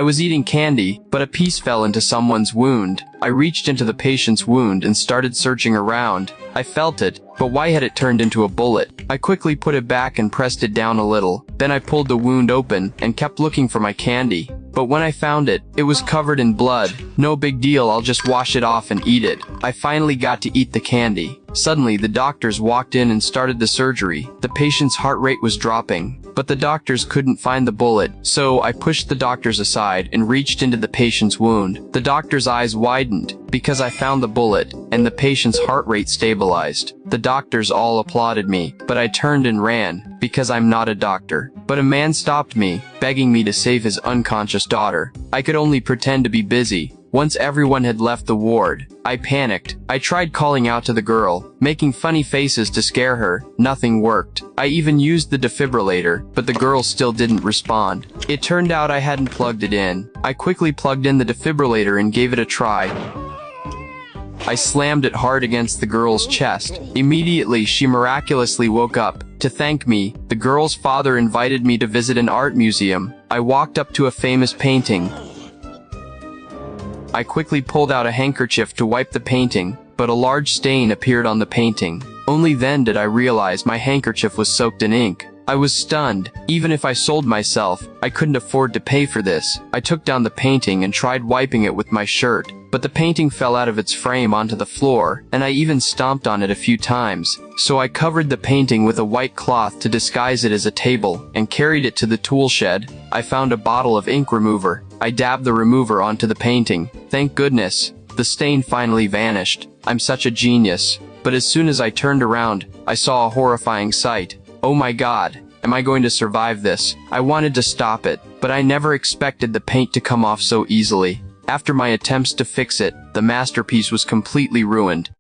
I was eating candy, but a piece fell into someone's wound. I reached into the patient's wound and started searching around. I felt it, but why had it turned into a bullet? I quickly put it back and pressed it down a little. Then I pulled the wound open and kept looking for my candy. But when I found it, it was covered in blood. No big deal, I'll just wash it off and eat it. I finally got to eat the candy. Suddenly, the doctors walked in and started the surgery. The patient's heart rate was dropping, but the doctors couldn't find the bullet, so I pushed the doctors aside and reached into the patient's wound. The doctor's eyes widened because I found the bullet, and the patient's heart rate stabilized. The doctors all applauded me, but I turned and ran because I'm not a doctor. But a man stopped me, begging me to save his unconscious daughter. I could only pretend to be busy. Once everyone had left the ward, I panicked. I tried calling out to the girl, making funny faces to scare her. Nothing worked. I even used the defibrillator, but the girl still didn't respond. It turned out I hadn't plugged it in. I quickly plugged in the defibrillator and gave it a try. I slammed it hard against the girl's chest. Immediately, she miraculously woke up. To thank me, the girl's father invited me to visit an art museum. I walked up to a famous painting. I quickly pulled out a handkerchief to wipe the painting, but a large stain appeared on the painting. Only then did I realize my handkerchief was soaked in ink. I was stunned. Even if I sold myself, I couldn't afford to pay for this. I took down the painting and tried wiping it with my shirt, but the painting fell out of its frame onto the floor, and I even stomped on it a few times. So I covered the painting with a white cloth to disguise it as a table, and carried it to the tool shed. I found a bottle of ink remover. I dabbed the remover onto the painting. Thank goodness, the stain finally vanished. I'm such a genius. But as soon as I turned around, I saw a horrifying sight. Oh my God, am I going to survive this? I wanted to stop it, but I never expected the paint to come off so easily. After my attempts to fix it, the masterpiece was completely ruined.